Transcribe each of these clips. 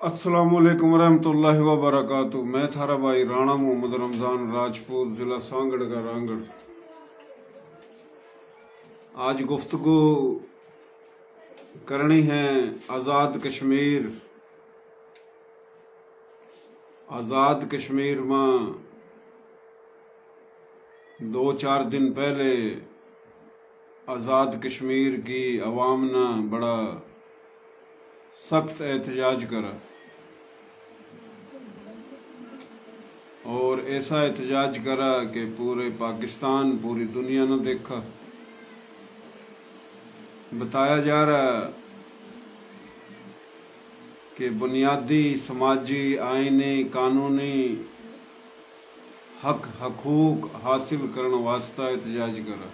अस्सलामुअलैकुम वरहमतुल्लाहि वबरकातुहू। मैं थारा भाई राणा मोहम्मद रमजान राजपूत, जिला सांगड़ का रांगड़। आज गुफ्तगू करनी है आज़ाद कश्मीर। आज़ाद कश्मीर में 2-4 दिन पहले आज़ाद कश्मीर की अवाम ने बड़ा सख्त एहतजाज करा और ऐसा एहतजाज करा कि पूरे पाकिस्तान, पूरी दुनिया ने देखा। बताया जा रहा कि बुनियादी समाजी, आईनी, कानूनी हक हकूक हासिल करने वास्ता एहतजाज करा।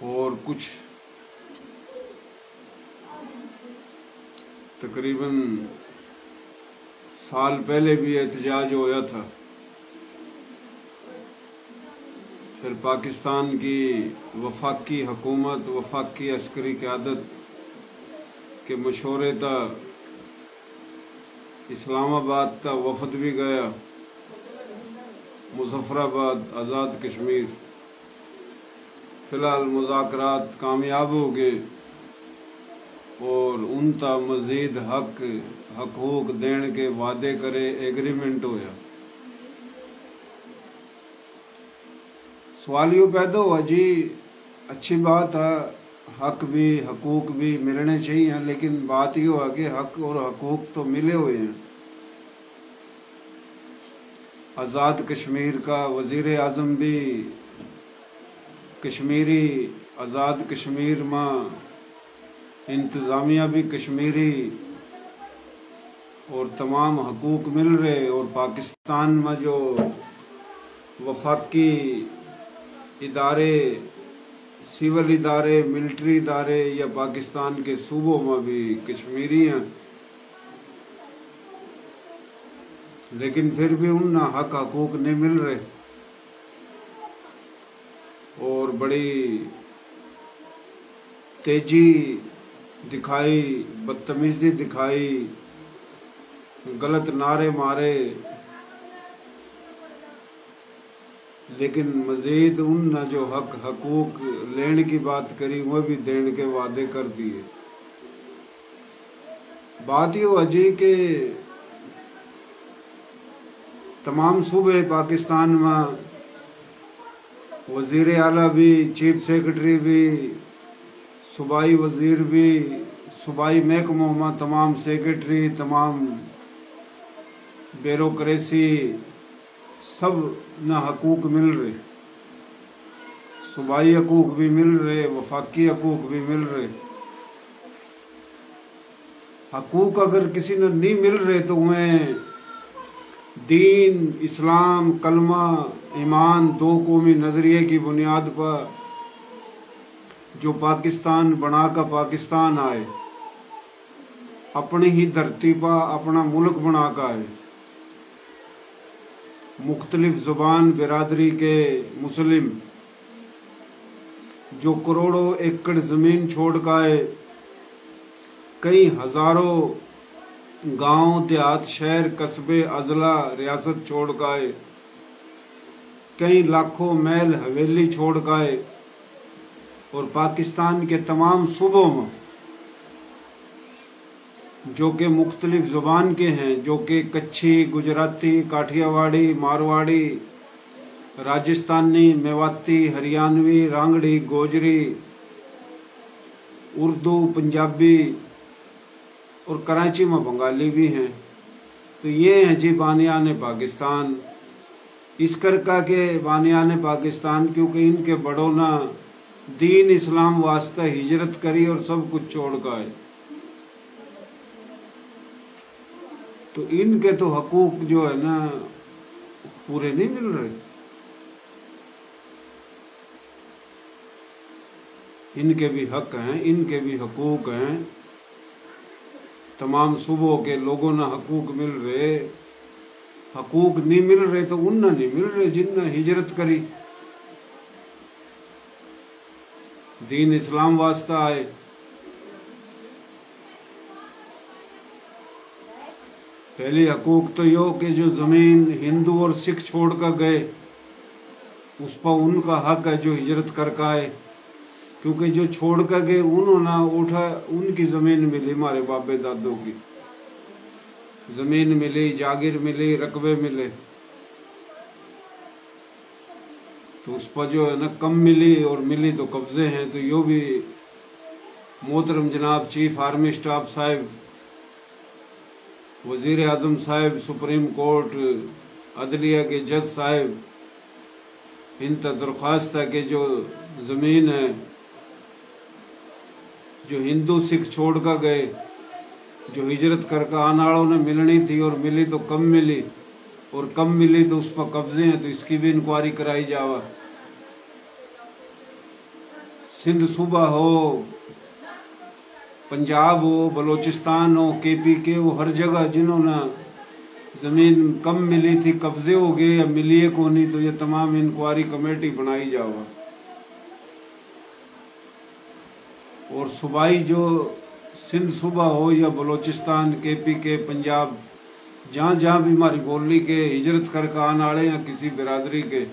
और कुछ तकरीबन साल पहले भी एहतजाज होया था। फिर पाकिस्तान की वफाकी हुकूमत, वफाकी अस्करी क़यादत के मशवरे तक इस्लामाबाद का वफद भी गया, मुजफ्फराबाद, आज़ाद कश्मीर। फिलहाल मुज़ाकरात कामयाब हो गए और उनका मजीद हक हकूक देने के वादे करे एग्रीमेंट होया। सवाल यूँ पैदा हुआ जी, अच्छी बात है, हक भी हकूक भी मिलने चाहिए, लेकिन बात ये हुआ कि हक और हकूक तो मिले हुए हैं। आज़ाद कश्मीर का वज़ीर आज़म भी कश्मीरी, आज़ाद कश्मीर में इंतज़ामिया भी कश्मीरी और तमाम हकूक मिल रहे। और पाकिस्तान में जो वफाकी इदारे, सिविल इदारे, मिलिट्री इदारे या पाकिस्तान के सूबों में भी कश्मीरी हैं, लेकिन फिर भी उन हक हकूक नहीं मिल रहे। और बड़ी तेजी दिखाई, बदतमीजी दिखाई, गलत नारे मारे, लेकिन मजीद उन जो हक हकूक लेने की बात करी वो भी देने के वादे कर दिए। बात ये अजी के तमाम सूबे पाकिस्तान में वज़ीर आला भी, चीफ सेक्रेटरी भी, सूबाई वज़ीर भी, सूबाई महकमों में तमाम सेक्रेटरी, तमाम ब्यूरोक्रेसी, सब न हकूक मिल रहे। सूबाई हकूक भी मिल रहे, वफाकी हकूक भी मिल रहे। हकूक अगर किसी ने नहीं मिल रहे तो उन्हें दीन, इस्लाम, कलमा, ईमान, दो कौमी नज़रिए की बुनियाद पर जो पाकिस्तान बना का पाकिस्तान आए, अपनी ही धरती पर अपना मुल्क बना का आए, मुख्तलिफ ज़ुबान बिरादरी के मुस्लिम जो करोड़ों एकड़ ज़मीन छोड़ का आए, कई हज़ारों गांव, देहात, शहर, कस्बे, अजला, रियासत छोड़ का आए, कई लाखों महल हवेली छोड़ का आए, और पाकिस्तान के तमाम सूबों में जो कि मुख्तलिफ ज़ुबान के हैं, जो कि कच्छी, गुजराती, काठियावाड़ी, मारवाड़ी, राजस्थानी, मेवाती, हरियाणवी, रांगड़ी, गोजरी, उर्दू, पंजाबी और कराची में बंगाली भी हैं। तो ये हैं जी बानियान पाकिस्तान। इस करका के बानियान पाकिस्तान, क्योंकि इनके बड़ों ने दीन इस्लाम वास्ते हिजरत करी और सब कुछ छोड़ कर आए। तो इनके तो हकूक जो है ना पूरे नहीं मिल रहे। इनके भी हक हैं, इनके भी हकूक हैं। तमाम सूबों के लोगों ने हकूक मिल रहे। हकूक नहीं मिल रहे तो उनने नहीं मिल रहे जिनने हिजरत करी, दीन इस्लाम वास्ता आए। पहले हकूक तो यो कि जो ज़मीन हिंदू और सिख छोड़ कर गए उस पर उनका हक है जो हिजरत करके आए, क्योंकि जो छोड़ कर गए उन्होंने उठा, उनकी ज़मीन मिली, हमारे बाबे दादों की ज़मीन मिली, जागीर मिली, रकबे मिले, तो उस पर जो है ना कम मिली और मिली तो कब्जे हैं। तो यो भी मोहतरम जनाब चीफ आर्मी स्टाफ साहब, वजीर आजम साहब, सुप्रीम कोर्ट, अदलिया के जज साहब, इन तक दरख्वास्त है कि जो ज़मीन है जो हिंदू सिख छोड़ कर गए, जो हिजरत करके आने वालों ने मिलनी थी और मिली तो कम मिली, और कम मिली तो उस पर कब्जे हैं, तो इसकी भी इंक्वायरी कराई जावा। सिंध सूबा हो, पंजाब हो, बलोचिस्तान हो, KPK हो, हर जगह जिन्होंने ज़मीन कम मिली थी कब्जे हो गए या मिली है को नहीं, तो ये तमाम इंक्वायरी कमेटी बनाई जावा। और सूबाई जो सिंध सूबा हो या बलोचिस्तान, KPK, पंजाब, जहाँ जहाँ भी हमारी बोली के हिजरत करके आने वाले या किसी बिरादरी के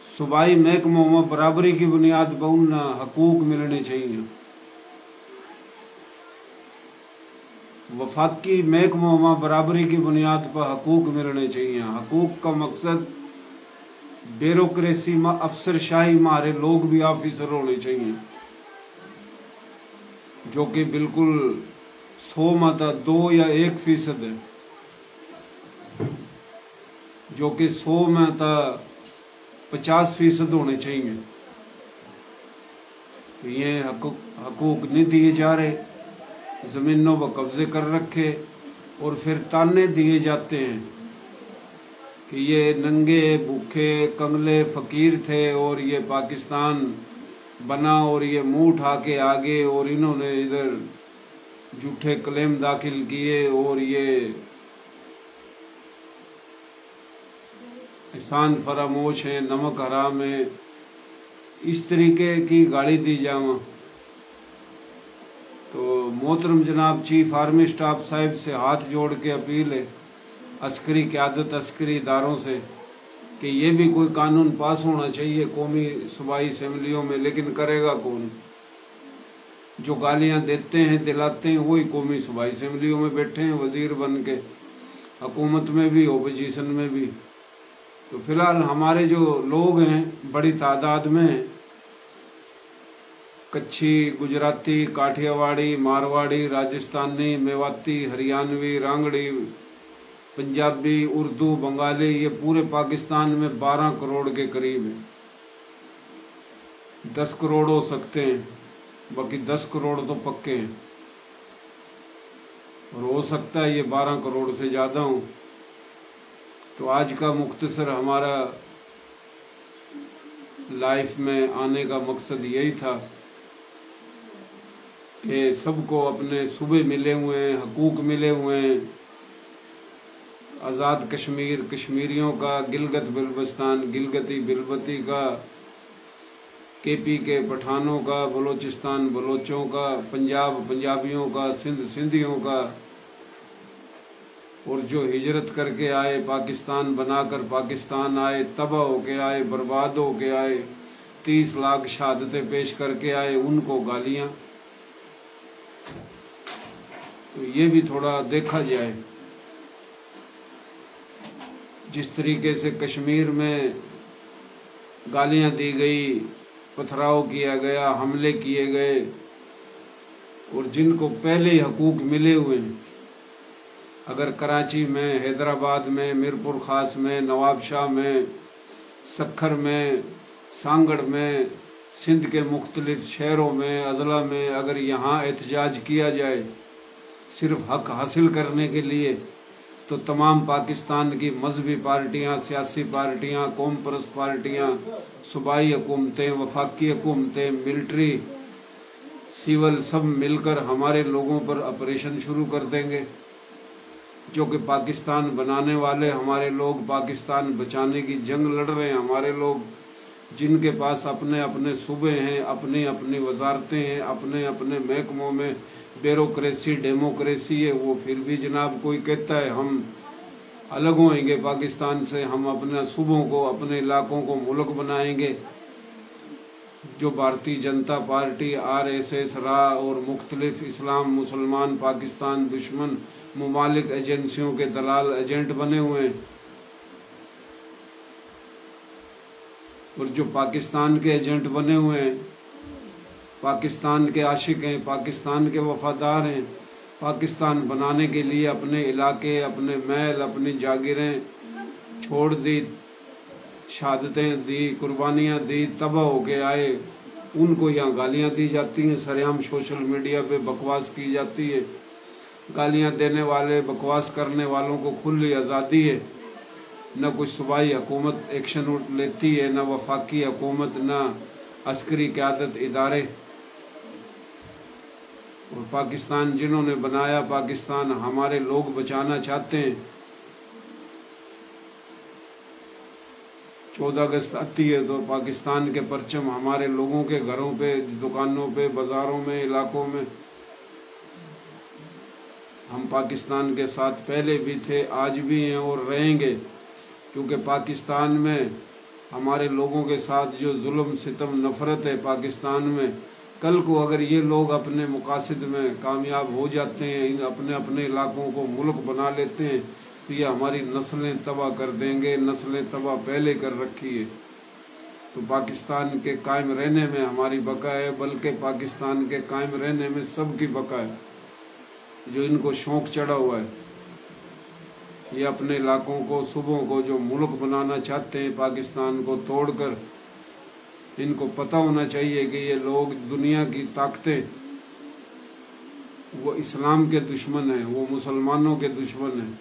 सूबाई महकमों में बराबरी की बुनियाद पर उन हकूक मिलने चाहिए। वफाकी महकमों में बराबरी की बुनियाद पर हकूक मिलने चाहिए। हकूक का मकसद ब्यूरोक्रेसी में अफसरशाही में हमारे लोग भी ऑफिसर होने चाहिए, जो कि बिल्कुल 100 में 2 या 1% है, जो कि 100 में 50% होने चाहिए। तो ये हकूक नहीं दिए जा रहे, ज़मीनों पर कब्जे कर रखे, और फिर ताने दिए जाते हैं कि ये नंगे भूखे कंगले फ़कीर थे और ये पाकिस्तान बना और ये मुंह उठा के आगे, और इन्होंने इधर झूठे क्लेम दाखिल किए और ये एहसान फरामोश है, नमक हराम है, इस तरीके की गाली दी जावा। तो मोहतरम जनाब चीफ आर्मी स्टाफ साहब से हाथ जोड़ के अपील है अस्करी क़यादत, अस्करी इदारों से, कि ये भी कोई कानून पास होना चाहिए कौमी सूबाई असम्बलियों में, लेकिन करेगा कौन? जो गालियां देते हैं दिलाते हैं वही कौमी सूबाई असम्बलियों में बैठे हैं वजीर बन के, हुकूमत में भी ओपोजिशन में भी। तो फिलहाल हमारे जो लोग हैं बड़ी तादाद में कच्छी, गुजराती, काठियावाड़ी, मारवाड़ी, राजस्थानी, मेवाती, हरियाणवी, रांगड़ी, पंजाबी, उर्दू, बंगाली, ये पूरे पाकिस्तान में 12 करोड़ के करीब है। 10 करोड़ हो सकते हैं, बाकी 10 करोड़ तो पक्के हैं, और हो सकता है ये 12 करोड़ से ज़्यादा हो। तो आज का मुख्तसर हमारा लाइफ में आने का मकसद यही था कि सबको अपने सूबे मिले हुए हैं, हकूक मिले हुए हैं। आज़ाद कश्मीर कश्मीरियों का, गिलगित बिल्तिस्तान गिलगिती बिलबती का, KPK पठानों का, बलोचिस्तान बलोचों का, पंजाब पंजाबियों का, सिंध सिंधियों का, और जो हिजरत करके आए, पाकिस्तान बनाकर पाकिस्तान आए, तबाह होके आए, बर्बाद होके आए, 30 लाख शहादतें पेश करके आए, उनको गालियां। तो ये भी थोड़ा देखा जाए। जिस तरीके से कश्मीर में गालियां दी गई, पथराव किया गया, हमले किए गए, और जिनको पहले ही हकूक मिले हुए हैं, अगर कराची में, हैदराबाद में, मीरपुर खास में, नवाबशाह में, सखर में, सांगड़ में, सिंध के मुख्तलिफ शहरों में, अजला में अगर यहाँ एहतजाज किया जाए सिर्फ हक हासिल करने के लिए, तो तमाम पाकिस्तान की मजहबी पार्टियाँ, सियासी पार्टियाँ, कौम परस्त पार्टियाँ, सूबाई हुकूमतें, वफाकी हुकूमतें, मिलिट्री, सिविल, सब मिलकर हमारे लोगों पर ऑपरेशन शुरू कर देंगे। जो कि पाकिस्तान बनाने वाले हमारे लोग, पाकिस्तान बचाने की जंग लड़ रहे हैं हमारे लोग, जिनके पास अपने अपने सूबे हैं, अपनी अपनी वजारतें हैं, अपने अपने महकमों में ब्यूरोक्रेसी डेमोक्रेसी है, वो फिर भी जनाब कोई कहता है हम अलग होएंगे पाकिस्तान से, हम अपने सूबों को, अपने इलाकों को मुल्क बनाएंगे। जो भारतीय जनता पार्टी, RSS, रा और मुख्तलिफ इस्लाम मुसलमान पाकिस्तान दुश्मन मुमालिक एजेंसियों के दलाल एजेंट बने हुए हैं, और जो पाकिस्तान के एजेंट बने हुए हैं, पाकिस्तान के आशिक हैं, पाकिस्तान के वफादार हैं, पाकिस्तान बनाने के लिए अपने इलाके, अपने महल, अपनी जागीरें छोड़ दी, शहादतें दी, कुर्बानियाँ दी, तबाह होके आए, उनको यहाँ गालियाँ दी जाती हैं, सरेआम सोशल मीडिया पे बकवास की जाती है। गालियाँ देने वाले, बकवास करने वालों को खुली आज़ादी है। न कोई सूबाई हुकूमत एक्शन लेती है, न वफाकी हुकूमत, न अस्करी क़यादत इदारे। और पाकिस्तान जिन्होंने बनाया, पाकिस्तान हमारे लोग बचाना चाहते हैं। 14 अगस्त आती है तो पाकिस्तान के परचम हमारे लोगों के घरों पे, दुकानों पे, बाजारों में, इलाकों में। हम पाकिस्तान के साथ पहले भी थे, आज भी हैं और रहेंगे, क्योंकि पाकिस्तान में हमारे लोगों के साथ जो जुल्म सितम नफरत है पाकिस्तान में, कल को अगर ये लोग अपने मुकासिद में कामयाब हो जाते हैं, अपने अपने इलाकों को मुल्क बना लेते हैं, तो ये हमारी नस्लें तबाह कर देंगे। नस्लें तबाह पहले कर रखी है। तो पाकिस्तान के कायम रहने में हमारी बका है, बल्कि पाकिस्तान के कायम रहने में सबकी बका है। जो इनको शौक चढ़ा हुआ है, ये अपने इलाकों को, सूबों को जो मुल्क बनाना चाहते हैं पाकिस्तान को तोड़कर, इनको पता होना चाहिए कि ये लोग, दुनिया की ताकतें, वो इस्लाम के दुश्मन हैं, वो मुसलमानों के दुश्मन हैं,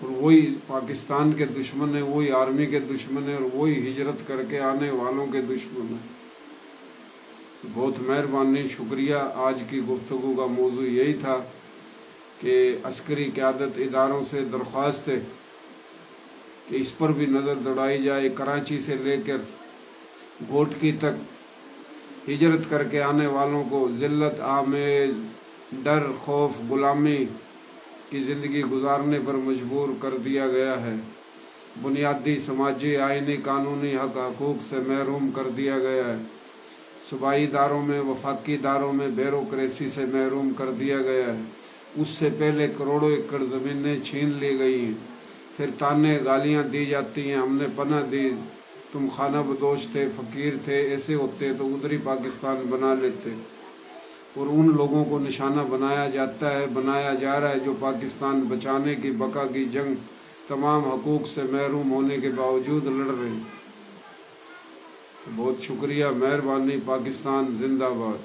और वही पाकिस्तान के दुश्मन है, वही आर्मी के दुश्मन है, और वही हिजरत करके आने वालों के दुश्मन है। बहुत मेहरबानी, शुक्रिया। आज की गुफ्तगू का मौजू यही था कि अस्करी क़यादत इदारों से दरख्वास्त है कि इस पर भी नज़र दौड़ाई जाए। कराची से लेकर गोटकी तक हिजरत करके आने वालों को ज़िल्लत आमेज, डर, खौफ, गुलामी की ज़िंदगी गुजारने पर मजबूर कर दिया गया है। बुनियादी समाजी, आइनी, कानूनी हक हकूक़ से महरूम कर दिया गया है। सूबाई इदारों में, वफाकी इदारों में ब्यूरोक्रेसी से महरूम कर दिया गया है। उससे पहले करोड़ों एकड़ ज़मीनें छीन ली गई हैं। फिर ताने गालियाँ दी जाती हैं, हमने पनाह दी, तुम खाना बदोश थे, फ़कीर थे, ऐसे होते तो उधर ही पाकिस्तान बना लेते। और उन लोगों को निशाना बनाया जाता है, बनाया जा रहा है, जो पाकिस्तान बचाने की, बका की जंग तमाम हकूक़ से महरूम होने के बावजूद लड़ रहे हैं। बहुत शुक्रिया, मेहरबानी। पाकिस्तान जिंदाबाद।